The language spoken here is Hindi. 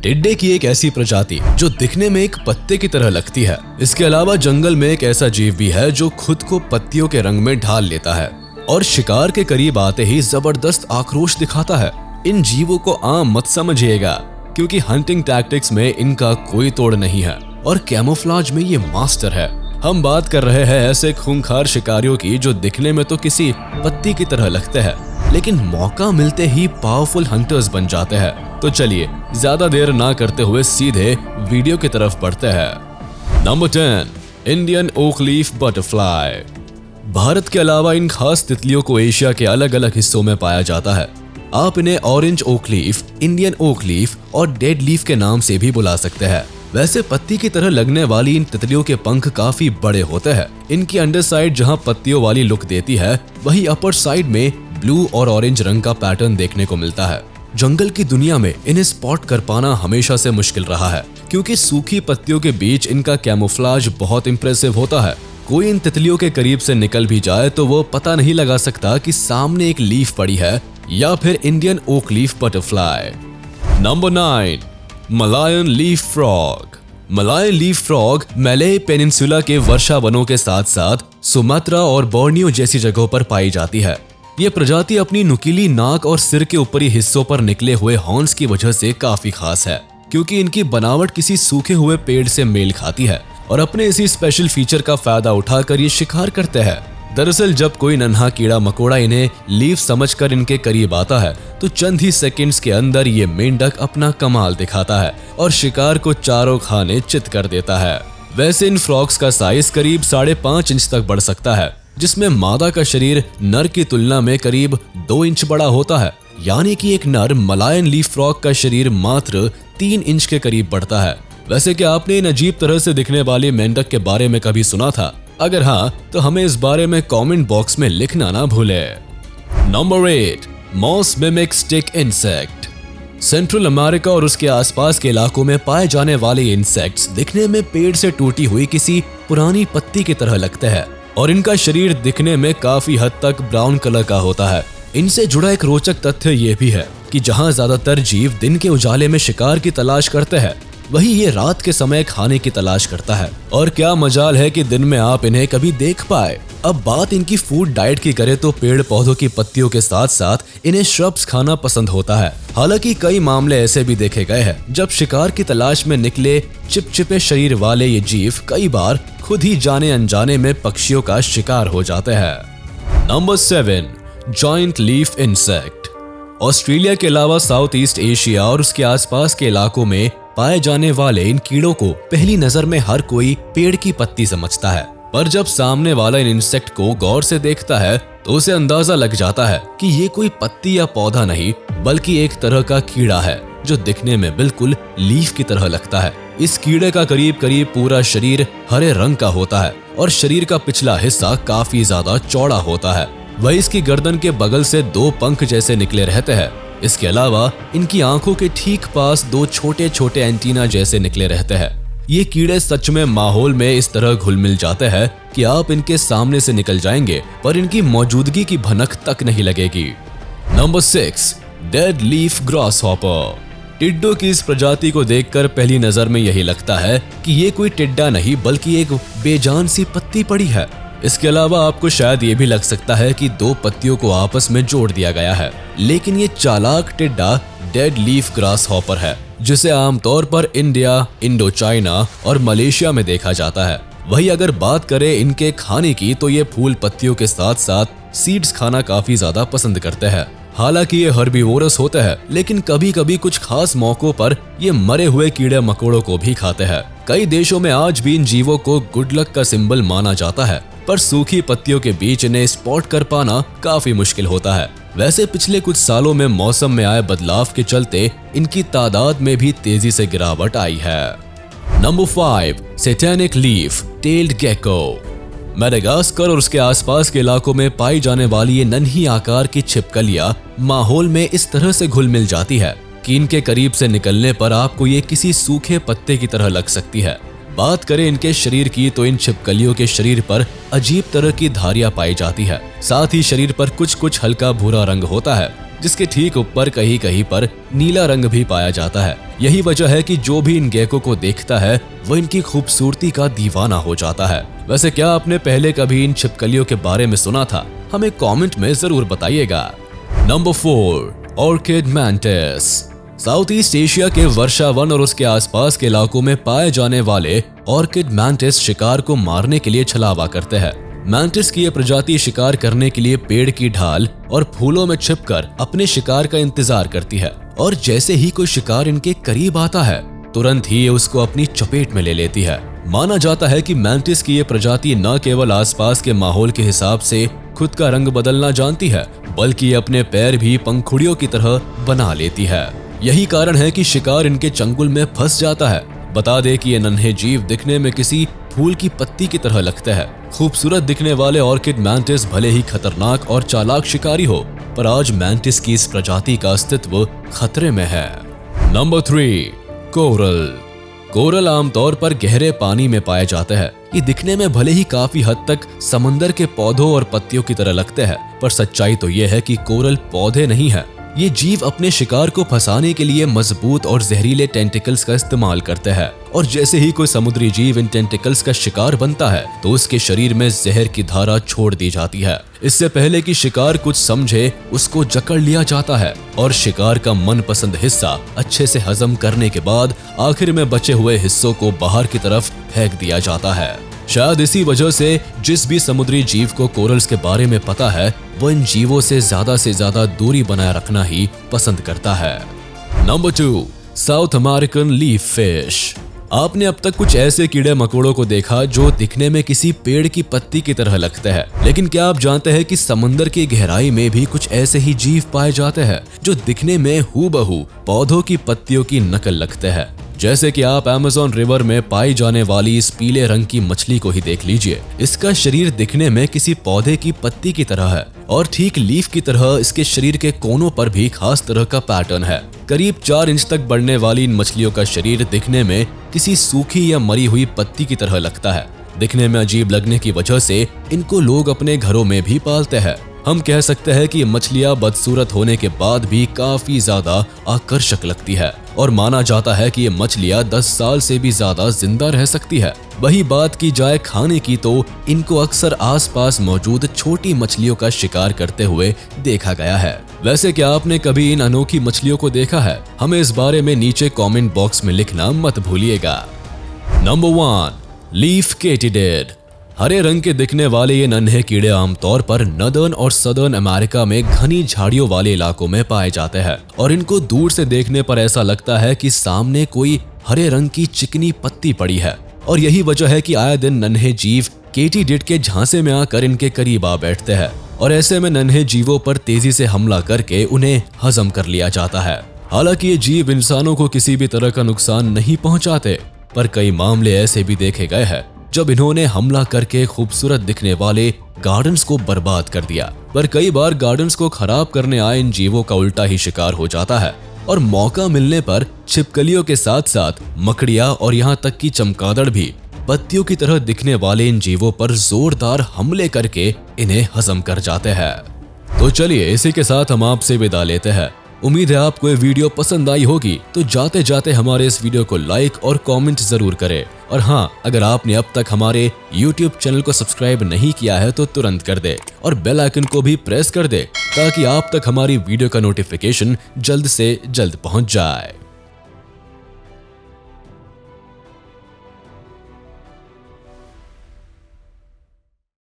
टिड्डे की एक ऐसी प्रजाति जो दिखने में एक पत्ते की तरह लगती है। इसके अलावा जंगल में एक ऐसा जीव भी है जो खुद को पत्तियों के रंग में ढाल लेता है और शिकार के करीब आते ही जबरदस्त आक्रोश दिखाता है। इन जीवों को आम मत समझिएगा, क्योंकि हंटिंग टैक्टिक्स में इनका कोई तोड़ नहीं है और कैमोफ्लेज में ये मास्टर है। हम बात कर रहे हैं ऐसे खूंखार शिकारियों की जो दिखने में तो किसी पत्ती की तरह लगते हैं, लेकिन मौका मिलते ही पावरफुल हंटर्स बन जाते हैं। तो चलिए ज्यादा देर ना करते हुए सीधे वीडियो की तरफ बढ़ते हैं। Number 10, Indian oak leaf butterfly. Bharat के अलावा इन खास तितलियों को एशिया के अलग अलग हिस्सों में पाया जाता है। आप इन्हें orange oak leaf, Indian oak leaf और डेड लीफ के नाम से भी बुला सकते हैं। वैसे पत्ती की तरह लगने वाली इन तितलियों के पंख काफी बड़े होते हैं। इनकी अंडर साइड जहाँ पत्तियों वाली लुक देती है, वही अपर साइड में ब्लू और ऑरेंज रंग का पैटर्न देखने को मिलता है। जंगल की दुनिया में इन्हें स्पॉट कर पाना हमेशा से मुश्किल रहा है, क्योंकि सूखी पत्तियों के बीच इनका कैमोफ्लेज बहुत इंप्रेसिव होता है। कोई इन तितलियों के करीब से निकल भी जाए तो वो पता नहीं लगा सकता कि सामने एक लीफ पड़ी है या फिर Indian oak leaf butterfly. Number 9, Malayan leaf frog. Malayan leaf frog Malay peninsula के वर्षा वनों के साथ साथ सुमात्रा और बोर्नियो जैसी जगहों पर पाई जाती है। ये प्रजाति अपनी नुकीली नाक और सिर के ऊपरी हिस्सों पर निकले हुए हॉर्न्स की वजह से काफी खास है, क्योंकि इनकी बनावट किसी सूखे हुए पेड़ से मेल खाती है और अपने इसी स्पेशल फीचर का फायदा उठाकर ये शिकार करते हैं। दरअसल जब कोई नन्हा कीड़ा मकोड़ा इन्हें लीफ समझकर इनके करीब आता है तो चंद ही सेकंड्स के अंदर ये मेंढक अपना कमाल दिखाता है और शिकार को चारों खाने चित कर देता है। वैसे इन फ्रॉग्स का साइज करीब 5.5 इंच तक बढ़ सकता है, जिसमें मादा का शरीर नर की तुलना में करीब 2 इंच बड़ा होता है। यानी कि एक नर मलायन लीफ फ्रॉग का शरीर मात्र 3 इंच के करीब बढ़ता है। वैसे क्या आपने इन अजीब तरह से दिखने वाली मेंढक के बारे में कभी सुना था? अगर हाँ, तो हमें इस बारे में कमेंट बॉक्स में लिखना ना भूले। Number 8, moss mimic stick insect. Central America और उसके आसपास के इलाकों में पाए जाने वाले इंसेक्ट्स दिखने में पेड़ से टूटी हुई किसी पुरानी पत्ती की तरह लगते हैं और इनका शरीर दिखने में काफी हद तक ब्राउन कलर का होता है। इनसे जुड़ा एक रोचक तथ्य ये भी है कि जहां ज्यादातर जीव दिन के उजाले में शिकार की तलाश करते हैं, वही ये रात के समय खाने की तलाश करता है। और क्या मजाल है कि दिन में आप इन्हें कभी देख पाए। अब बात इनकी फूड डाइट की करें तो पेड़ पौधों की पत्तियों के साथ साथ इन्हें श्रब्स खाना पसंद होता है। हालांकि कई मामले ऐसे भी देखे गए हैं जब शिकार की तलाश में निकले चिपचिपे शरीर वाले ये जीव कई बार खुद ही जाने अनजाने में पक्षियों का शिकार हो जाते हैं। Number 7, joint leaf insect. Australia के अलावा साउथ ईस्ट एशिया और उसके आसपास के इलाकों में पाए जाने वाले इन कीड़ों को पहली नजर में हर कोई पेड़ की पत्ती समझता है, पर जब सामने वाला इन इंसेक्ट को गौर से देखता है तो उसे अंदाजा लग जाता है कि ये कोई पत्ती या पौधा नहीं, बल्कि एक तरह का कीड़ा है जो दिखने में बिल्कुल लीफ की तरह लगता है। इस कीड़े का करीब करीब पूरा शरीर हरे रंग का होता है और शरीर का पिछला हिस्सा काफी ज्यादा चौड़ा होता है। वही इसकी गर्दन के बगल से 2 पंख जैसे निकले रहते हैं। इसके अलावा इनकी आंखों के ठीक पास 2 छोटे छोटे एंटीना जैसे निकले रहते हैं। ये कीड़े सच में माहौल में इस तरह घुल मिल जाते हैं कि आप इनके सामने से निकल जाएंगे पर इनकी मौजूदगी की भनक तक नहीं लगेगी। Number 6, dead leaf grasshopper. टिड्डों की इस प्रजाति को देखकर पहली नजर में यही लगता है कि ये कोई टिड्डा नहीं बल्कि एक बेजान सी पत्ती पड़ी है। इसके अलावा आपको शायद ये भी लग सकता है कि 2 पत्तियों को आपस में जोड़ दिया गया है, लेकिन ये चालाक टिड्डा डेड लीफ ग्रासहॉपर है, जिसे आमतौर पर इंडिया, इंडो चाइना और मलेशिया में देखा जाता है। वही अगर बात करें इनके खाने की तो ये फूल पत्तियों के साथ साथ सीड्स खाना काफी ज्यादा पसंद करते हैं। हालांकि ये हर्बीवोरस होते हैं, लेकिन कभी कभी कुछ खास मौकों पर ये मरे हुए कीड़े मकोड़ों को भी खाते हैं। कई देशों में आज भी इन जीवों को गुड लक का सिंबल माना जाता है, पर सूखी पत्तियों के बीच इन्हें स्पॉट कर पाना काफी मुश्किल होता है। वैसे पिछले कुछ सालों में मौसम में आए बदलाव के चलते इनकी तादाद में भी तेजी से गिरावट आई है। Number 5, satanic leaf tailed gecko. Madagascar और उसके आसपास के इलाकों में पाई जाने वाली ये नन्ही आकार की छिपकलियां माहौल में इस तरह से घुल मिल जाती है कि इनके करीब से निकलने पर आपको ये किसी सूखे पत्ते की तरह लग सकती है। बात करें इनके शरीर की तो इन छिपकलियों के शरीर पर अजीब तरह की धारियां पाई जाती है। साथ ही शरीर पर कुछ कुछ हल्का भूरा रंग होता है, जिसके ठीक ऊपर कहीं कहीं पर नीला रंग भी पाया जाता है। यही वजह है कि जो भी इन गेको को देखता है वो इनकी खूबसूरती का दीवाना हो जाता है। वैसे क्या आपने पहले कभी इन छिपकलियों के बारे में सुना था? हमें कमेंट में जरूर बताइएगा। Number 4, orchid mantis. South east Asia के वर्षावन और उसके आसपास के इलाकों में पाए जाने वाले ऑर्किड मैंटिस शिकार को मारने के लिए छलावा करते हैं। मैंटिस की यह प्रजाति शिकार करने के लिए पेड़ की ढाल और फूलों में छिपकर अपने शिकार का इंतजार करती है, और जैसे ही कोई शिकार इनके करीब आता है तुरंत ही ये उसको अपनी चपेट में ले लेती है। माना जाता है कि मैंटिस की यह प्रजाति न केवल आसपास के माहौल के हिसाब से खुद का रंग बदलना जानती है, बल्कि ये अपने पैर भी पंखुड़ियों की तरह बना लेती है। यही कारण है कि शिकार इनके चंगुल में फंस जाता है। बता दे कि ये नन्हे जीव दिखने में किसी फूल की पत्ती की तरह लगते हैं। खूबसूरत दिखने वाले ऑर्किड मैंटिस भले ही खतरनाक और चालाक शिकारी हो, पर आज मैंटिस की इस प्रजाति का अस्तित्व खतरे में है। Number 3, coral. कोरल आमतौर पर गहरे पानी में पाए जाते हैं। ये दिखने में भले ही काफी हद तक समंदर के पौधों और पत्तियों की तरह लगते हैं, पर सच्चाई तो ये है कि कोरल पौधे नहीं है। ये जीव अपने शिकार को फंसाने के लिए मजबूत और जहरीले टेंटिकल्स का इस्तेमाल करते हैं, और जैसे ही कोई समुद्री जीव इन टेंटिकल्स का शिकार बनता है तो उसके शरीर में जहर की धारा छोड़ दी जाती है। इससे पहले कि शिकार कुछ समझे उसको जकड़ लिया जाता है और शिकार का मनपसंद हिस्सा अच्छे से हजम करने के बाद आखिर में बचे हुए हिस्सों को बाहर की तरफ फेंक दिया जाता है। शायद इसी वजह से जिस भी समुद्री जीव को कोरल्स के बारे में पता है वो इन जीवों से ज्यादा दूरी बनाए रखना ही पसंद करता है। Number 2, south American leaf fish. आपने अब तक कुछ ऐसे कीड़े मकोड़ों को देखा जो दिखने में किसी पेड़ की पत्ती की तरह लगते हैं, लेकिन क्या आप जानते हैं कि समंदर की गहराई में भी कुछ ऐसे ही जीव पाए जाते हैं जो दिखने में हूबहू पौधों की पत्तियों की नकल लगते हैं। जैसे कि आप अमेज़न रिवर में पाई जाने वाली इस पीले रंग की मछली को ही देख लीजिए। इसका शरीर दिखने में किसी पौधे की पत्ती की तरह है, और ठीक लीफ की तरह इसके शरीर के कोनों पर भी खास तरह का पैटर्न है। करीब 4 इंच तक बढ़ने वाली इन मछलियों का शरीर दिखने में किसी सूखी या मरी हुई पत्ती की तरह लगता है। दिखने में अजीब लगने की वजह से इनको लोग अपने घरों में भी पालते हैं। हम कह सकते हैं कि मछलियां बदसूरत होने के बाद भी काफी ज्यादा आकर्षक लगती है, और माना जाता है कि ये मछलियां 10 साल से भी ज्यादा जिंदा रह सकती है। वही बात की जाए खाने की तो इनको अक्सर आसपास मौजूद छोटी मछलियों का शिकार करते हुए देखा गया है। वैसे क्या आपने कभी इन अनोखी मछलियों को देखा है? हमें इस बारे में नीचे कमेंट बॉक्स में लिखना मत भूलिएगा। Number 1, leaf केटिडेड। हरे रंग के दिखने वाले ये नन्हे कीड़े आमतौर पर नदर्न और सदर्न अमेरिका में घनी झाड़ियों वाले इलाकों में पाए जाते हैं, और इनको दूर से देखने पर ऐसा लगता है कि सामने कोई हरे रंग की चिकनी पत्ती पड़ी है। और यही वजह है कि आए दिन नन्हे जीव केटिडेड के झांसे में आकर इनके करीब आ बैठते हैं, और ऐसे में नन्हे जीवों पर तेजी से हमला करके उन्हें हजम कर लिया जाता है। हालांकि ये जीव इंसानों को किसी भी तरह का नुकसान नहीं पहुंचाते, पर कई मामले ऐसे भी देखे गए हैं जब इन्होंने हमला करके खूबसूरत दिखने वाले गार्डन्स को बर्बाद कर दिया। पर कई बार गार्डन्स को खराब करने आए इन जीवों का उल्टा ही शिकार हो जाता है, और मौका मिलने पर छिपकलियों के साथ साथ मकड़ियां और यहाँ तक कि चमगादड़ भी पत्तियों की तरह दिखने वाले इन जीवों पर जोरदार हमले करके इन्हें हजम कर जाते हैं। तो चलिए इसी के साथ हम आपसे विदा लेते हैं। उम्मीद है आपको ये वीडियो पसंद आई होगी, तो जाते जाते हमारे इस वीडियो को लाइक और कमेंट जरूर करें। और हाँ, अगर आपने अब तक हमारे YouTube चैनल को सब्सक्राइब नहीं किया है तो तुरंत कर दे, और बेल आइकन को भी प्रेस कर दे ताकि आप तक हमारी वीडियो का नोटिफिकेशन जल्द से जल्द पहुंच जाए।